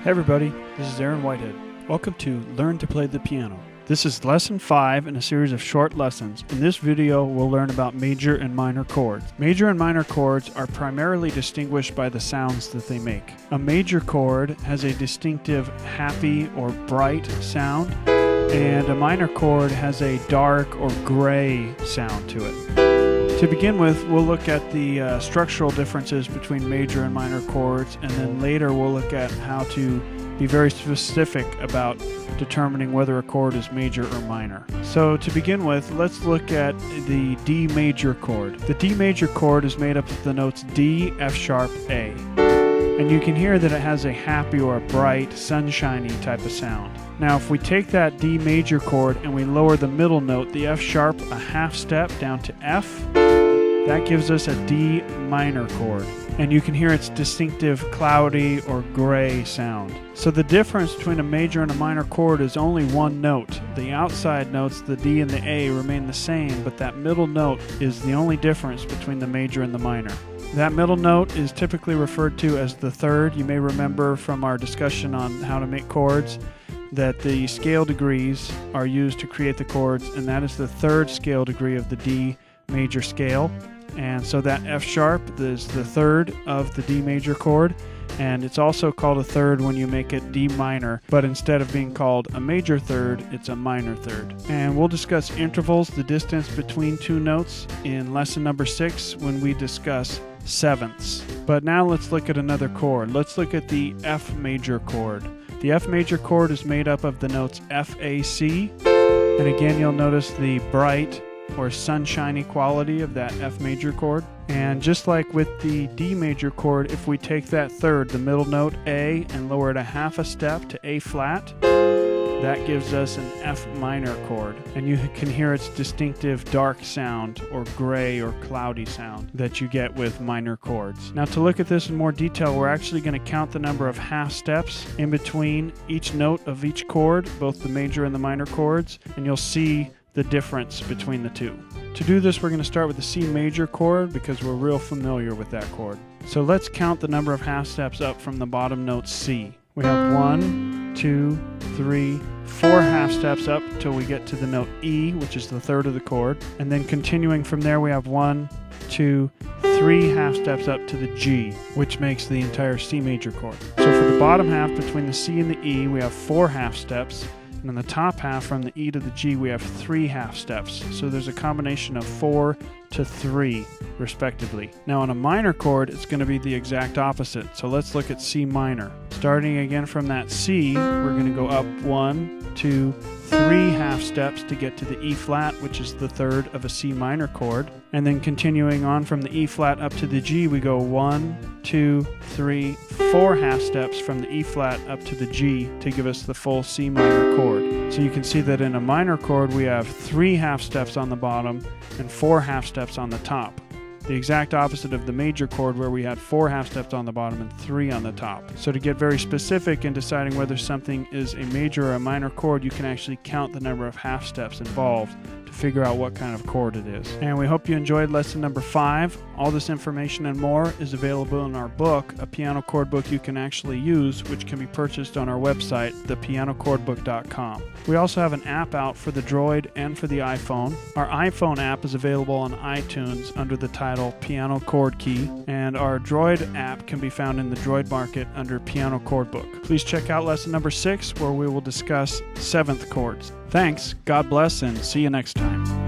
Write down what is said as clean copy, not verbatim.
Hey everybody, this is Aaron Whitehead. Welcome to Learn to Play the Piano. This is Lesson 5 in a series of short lessons. In this video, we'll learn about major and minor chords. Major and minor chords are primarily distinguished by the sounds that they make. A major chord has a distinctive happy or bright sound, and a minor chord has a dark or gray sound to it. To begin with, we'll look at the structural differences between major and minor chords, and then later we'll look at how to be very specific about determining whether a chord is major or minor. So to begin with, let's look at the D major chord. The D major chord is made up of the notes D, F sharp, A. And you can hear that it has a happy or a bright, sunshiny type of sound. Now if we take that D major chord and we lower the middle note, the F sharp, a half step down to F, that gives us a D minor chord. And you can hear its distinctive cloudy or gray sound. So the difference between a major and a minor chord is only one note. The outside notes, the D and the A, remain the same, but that middle note is the only difference between the major and the minor. That middle note is typically referred to as the third. You may remember from our discussion on how to make chords that the scale degrees are used to create the chords, and that is the third scale degree of the D major scale. And so that F sharp is the third of the D major chord, and it's also called a third when you make it D minor, but instead of being called a major third, it's a minor third. And we'll discuss intervals, the distance between two notes, in lesson number 6 when we discuss sevenths. But now let's look at another chord. Let's look at the F major chord. The F major chord is made up of the notes F, A, C, and again you'll notice the bright or sunshiny quality of that F major chord. And just like with the D major chord, if we take that third, the middle note A, and lower it a half a step to A flat, that gives us an F minor chord. And you can hear its distinctive dark sound or gray or cloudy sound that you get with minor chords. Now to look at this in more detail, we're actually going to count the number of half steps in between each note of each chord, both the major and the minor chords, and you'll see the difference between the two. To do this, we're going to start with the C major chord because we're real familiar with that chord. So let's count the number of half steps up from the bottom note C. We have 1, 2, 3, 4 half steps up till we get to the note E, which is the third of the chord. And then continuing from there, we have 1, 2, 3 half steps up to the G, which makes the entire C major chord. So for the bottom half between the C and the E, we have 4 half steps. And on the top half from the E to the G, we have 3 half steps. So there's a combination of 4 to 3, respectively. Now on a minor chord, it's going to be the exact opposite. So let's look at C minor. Starting again from that C, we're going to go up 1, 2, 3 half steps to get to the E flat, which is the third of a C minor chord. And then continuing on from the E flat up to the G, we go 1, 2, 3, 4 half steps from the E flat up to the G to give us the full C minor chord. So you can see that in a minor chord, we have 3 half steps on the bottom and 4 half steps on the top. The exact opposite of the major chord where we had 4 half steps on the bottom and 3 on the top. So to get very specific in deciding whether something is a major or a minor chord, you can actually count the number of half steps involved to figure out what kind of chord it is. And we hope you enjoyed lesson number 5. All this information and more is available in our book, a piano chord book you can actually use, which can be purchased on our website, thepianochordbook.com. We also have an app out for the Droid and for the iPhone. Our iPhone app is available on iTunes under the title Piano Chord Key, and our Droid app can be found in the Droid Market under Piano Chord Book. Please check out lesson number 6 where we will discuss 7th chords. Thanks, God bless, and see you next time.